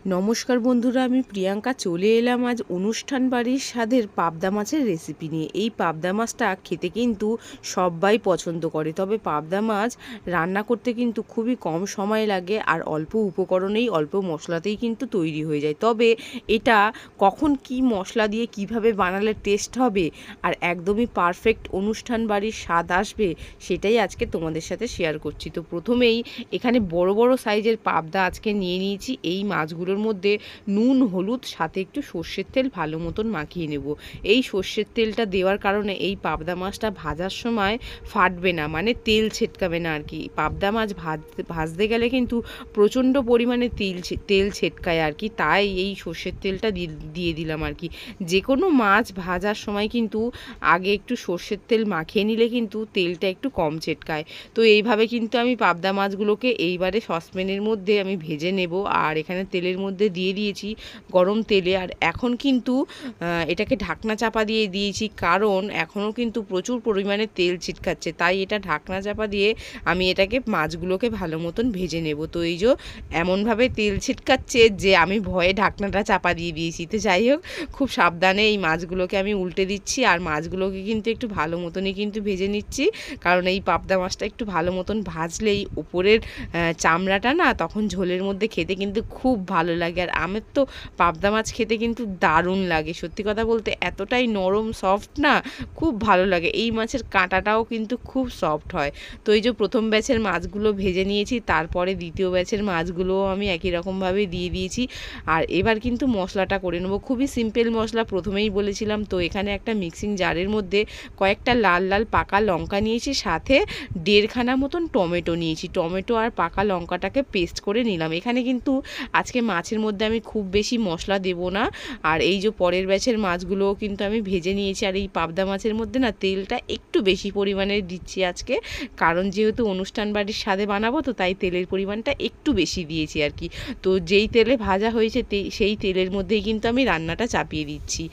নমস্কার বন্ধুরা, আমি প্রিয়াঙ্কা চলে এলাম আজ অনুষ্ঠান বাড়ির স্বাদের পাবদা মাছের রেসিপি নিয়ে। এই পাবদা মাছটা খেতে কিন্তু সবাই পছন্দ করে, তবে পাবদা মাছ রান্না করতে কিন্তু খুবই কম সময় লাগে আর অল্প উপকরণেই অল্প মশলাতেই কিন্তু তৈরি হয়ে যায়। তবে এটা কখন কি মশলা দিয়ে কিভাবে বানালে টেস্ট হবে আর একদমই পারফেক্ট অনুষ্ঠান বাড়ির স্বাদ আসবে, সেটাই আজকে তোমাদের সাথে শেয়ার করছি। তো প্রথমেই এখানে বড় বড় সাইজের পাবদা আজকে নিয়ে নিয়েছি। এই মাছগুলোর মধ্যে নুন, হলুদ, সাথে একটু সর্ষের তেল ভালো মতন মাখিয়ে নেব। এই সর্ষের তেলটা দেওয়ার কারণে এই পাবদা মাছটা ভাজার সময় ফাটবে না, মানে তেল ছেটকাবে না আর কি। পাবদা মাছ ভাজতে গেলে কিন্তু প্রচণ্ড পরিমাণে তেল ছেটকায় আর কি, তাই এই সর্ষের তেলটা দিয়ে দিলাম আর কি। যে কোনো মাছ ভাজার সময় কিন্তু আগে একটু সর্ষের তেল মাখিয়ে নিলে কিন্তু তেলটা একটু কম ছেটকায়। তো এইভাবে কিন্তু আমি পাবদা মাছগুলোকে এইবারে সসপ্যানের মধ্যে আমি ভেজে নেব। আর এখানে তেলের মধ্যে দিয়ে দিয়েছি গরম তেলে, আর এখন কিন্তু এটাকে ঢাকনা চাপা দিয়ে দিয়েছি, কারণ এখনও কিন্তু প্রচুর পরিমাণে তেল ছিটকাচ্ছে, তাই এটা ঢাকনা চাপা দিয়ে আমি এটাকে মাছগুলোকে ভালো মতন ভেজে নেব। তো এই যে এমনভাবে তেল ছিটকাচ্ছে যে আমি ভয়ে ঢাকনাটা চাপা দিয়ে দিয়েছি। তো যাই হোক, খুব সাবধানে এই মাছগুলোকে আমি উল্টে দিচ্ছি, আর মাছগুলোকে কিন্তু একটু ভালো মতনই কিন্তু ভেজে নিচ্ছি, কারণ এই পাবদা মাছটা একটু ভালো মতন ভাজলেই উপরের চামড়াটা না তখন ঝোলের মধ্যে খেতে কিন্তু খুব ভালো লাগে। আর আমার তো পাবদা মাছ খেতে কিন্তু দারুণ লাগে, সত্যি কথা বলতে এতটাই নরম সফট না, খুব ভালো লাগে। এই মাছের কাঁটাটাও কিন্তু খুব সফট হয়। তো এই যে প্রথম ব্যাচের মাছগুলো ভেজে নিয়েছি, তারপরে দ্বিতীয় ব্যাচের মাছগুলোও আমি একই রকমভাবে দিয়ে দিয়েছি। আর এবার কিন্তু মশলাটা করে নেবো, খুবই সিম্পল মশলা, প্রথমেই বলেছিলাম। তো এখানে একটা মিক্সিং জারের মধ্যে কয়েকটা লাল লাল পাকা লঙ্কা নিয়েছি, সাথে 1.5 খানা মতন টমেটো নিয়েছি। টমেটো আর পাকা লঙ্কাটাকে পেস্ট করে নিলাম। এখানে কিন্তু আজকে মাছের মধ্যে আমি খুব বেশি মশলা দেব না। আর এই যে পরের ব্যাচের মাছগুলোও কিন্তু আমি ভেজে নিয়েছি। আর এই পাবদা মাছের মধ্যে না তেলটা একটু বেশি পরিমাণে দিচ্ছি আজকে, কারণ যেহেতু অনুষ্ঠান বাড়ির স্বাদে বানাবো, তো তাই তেলের পরিমাণটা একটু বেশি দিয়েছি আর কি। তো যেই তেলে ভাজা হয়েছে সেই তেলের মধ্যেই কিন্তু আমি রান্নাটা চাপিয়ে দিচ্ছি।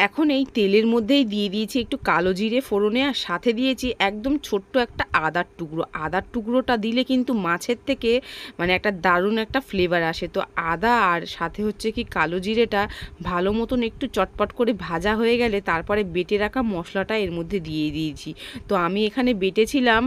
এখন এই তেলের মধ্যেই দিয়ে দিয়েছি একটু কালো জিরে ফোড়নে, আর সাথে দিয়েছি একদম ছোট্ট একটা আদার টুকরো। আদার টুকরোটা দিলে কিন্তু মাছের থেকে মানে একটা দারুণ একটা ফ্লেভার আসে। তো আদা আর সাথে হচ্ছে কি কালো জিরেটা ভালো মতন একটু চটপট করে ভাজা হয়ে গেলে তারপরে বেটে রাখা মশলাটা এর মধ্যে দিয়ে দিয়েছি। তো আমি এখানে বেটেছিলাম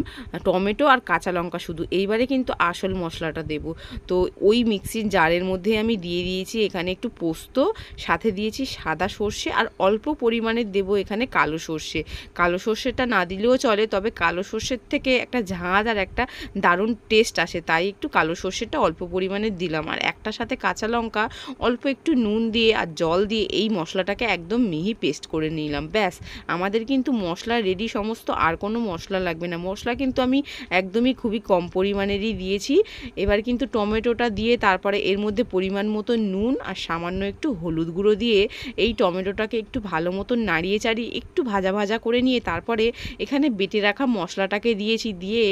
টমেটো আর কাঁচা লঙ্কা শুধু, এইবারে কিন্তু আসল মশলাটা দেব। তো ওই মিক্সির জারের মধ্যে আমি দিয়ে দিয়েছি এখানে একটু পোস্ত, সাথে দিয়েছি সাদা সর্ষে, আর অল্প পরিমাণে দেব এখানে কালো সর্ষে। কালো সর্ষেটা না দিলেও চলে, তবে কালো সর্ষের থেকে একটা ঝাঁঝ আর একটা দারুণ টেস্ট আসে, তাই একটু কালো সর্ষেটা অল্প পরিমাণে দিলাম। আর একটা সাথে কাঁচা লঙ্কা, অল্প একটু নুন দিয়ে আর জল দিয়ে এই মশলাটাকে একদম মিহি পেস্ট করে নিলাম। ব্যাস, আমাদের কিন্তু মশলা রেডি সমস্ত, আর কোনো মশলা লাগবে না। মশলা কিন্তু আমি একদমই খুবই কম পরিমাণেরই দিয়েছি। এবার কিন্তু টমেটোটা দিয়ে তারপরে এর মধ্যে পরিমাণ মতো নুন আর সামান্য একটু হলুদ গুঁড়ো দিয়ে এই টমেটোটাকে একটু ভালো মতন নাড়িয়ে চাড়িয়ে একটু ভাজা ভাজা করে নিয়ে তারপরে এখানে বেটে রাখা মশলাটাকে দিয়েছি। দিয়ে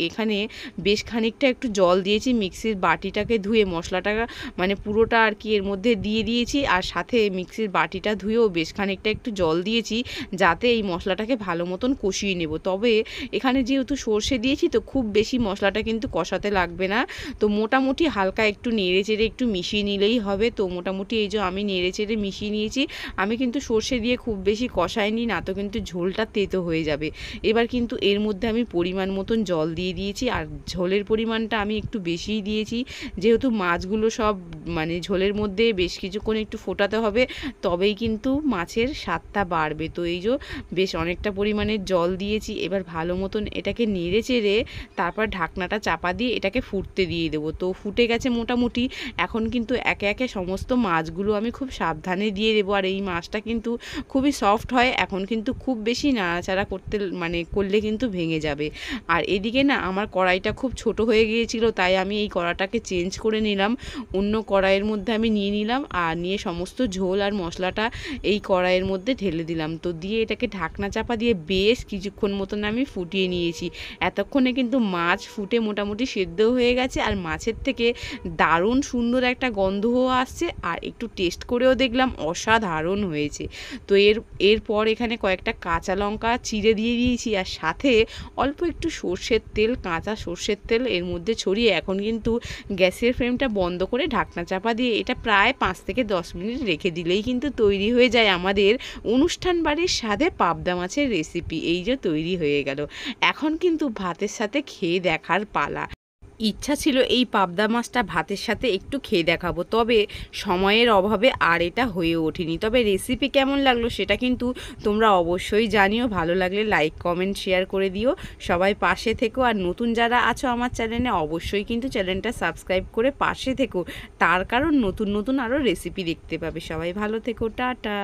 এখানে বেশ খানিকটা একটু জল দিয়েছি, মিক্সির বাটিটাকে ধুয়ে মশলাটা মানে পুরোটা আর কি এর মধ্যে দিয়ে দিয়েছি, আর সাথে মিক্সির বাটিটা ধুয়েও বেশ খানিকটা একটু জল দিয়েছি, যাতে এই মশলাটাকে ভালো মতন কষিয়ে নেব। তবে এখানে যেহেতু সর্ষে দিয়েছি, তো খুব বেশি মশলাটা কিন্তু কষাতে লাগবে না। তো মোটামুটি হালকা একটু নেড়ে চেড়ে একটু মিশিয়ে নিলেই হবে। তো মোটামুটি এই যে আমি নেড়ে চেড়ে মিশিয়ে নিয়েছি। আমি কিন্তু সর্ষে দিয়ে খুব বেশি কষাইনি, না তো কিন্তু ঝোলটা তেতো হয়ে যাবে। এবার কিন্তু এর মধ্যে আমি পরিমাণ মতন জল দিয়ে দিয়েছি, আর ঝোলের পরিমাণটা আমি একটু বেশিই দিয়েছি, যেহেতু মাছগুলো সব মানে ঝোলের মধ্যে বেশ কিছুক্ষণ একটু ফোটাতে হবে, তবেই কিন্তু মাছের স্বাদটা বাড়বে। তো এই যে বেশ অনেকটা পরিমাণের জল দিয়েছি। এবার ভালো মতন এটাকে নেড়ে চেড়ে তারপর ঢাকনাটা চাপা দিয়ে এটাকে ফুটতে দিয়ে দেবো। তো ফুটে গেছে মোটামুটি। এখন কিন্তু একে একে সমস্ত মাছগুলো আমি খুব সাবধানে দিয়ে দেবো। আর এই মাছটা কিন্তু খুবই সফট হয়, এখন কিন্তু খুব বেশি নাড়াচাড়া করলে কিন্তু ভেঙে যাবে। আর এদিকে না আমার কড়াইটা খুব ছোট হয়ে গিয়েছিল, তাই আমি এই কড়াটাকে চেঞ্জ করে নিলাম, অন্য কড়াইয়ের মধ্যে আমি নিয়ে নিলাম, আর নিয়ে সমস্ত ঝোল আর মশলাটা এই কড়াইয়ের মধ্যে ঢেলে দিলাম। তো দিয়ে এটাকে ঢাকনা চাপা দিয়ে বেশ কিছুক্ষণ মতন আমি ফুটিয়ে নিয়েছি। এতক্ষণে কিন্তু মাছ ফুটে মোটামুটি সেদ্ধ হয়ে গেছে, আর মাছের থেকে দারুণ সুন্দর একটা গন্ধও আসছে, আর একটু টেস্ট করেও দেখলাম অসাধারণ হয়েছে। তো এরপর এখানে কয়েকটা কাঁচা লঙ্কা চিড়ে দিয়ে দিয়েছি, আর সাথে অল্প একটু সর্ষের তেল, কাঁচা সর্ষের তেল এর মধ্যে ছড়িয়ে এখন কিন্তু গ্যাসের ফ্লেমটা বন্ধ করে ঢাকনা ঢাকনা চাপা দিয়ে এটা প্রায় 5 থেকে 10 মিনিট রেখে দিলেই কিন্তু তৈরি হয়ে যায় আমাদের অনুষ্ঠান বাড়ির স্বাদে পাবদা মাছের রেসিপি। এই যে তৈরি হয়ে গেল, এখন কিন্তু ভাতের সাথে খেয়ে দেখার পালা। ইচ্ছা ছিল এই পাবদা মাছটা ভাতের সাথে একটু খেয়ে দেখাবো, তবে সময়ের অভাবে আর এটা হয়ে ওঠেনি। তবে রেসিপি কেমন লাগলো সেটা কিন্তু তোমরা অবশ্যই জানিও। ভালো লাগলে লাইক কমেন্ট শেয়ার করে দিও। সবাই পাশে থেকো, আর নতুন যারা আছো আমার চ্যানেলে অবশ্যই কিন্তু চ্যানেলটা সাবস্ক্রাইব করে পাশে থেকো, তার কারণ নতুন নতুন আরও রেসিপি দেখতে পাবে। সবাই ভালো থেকো, টাটা।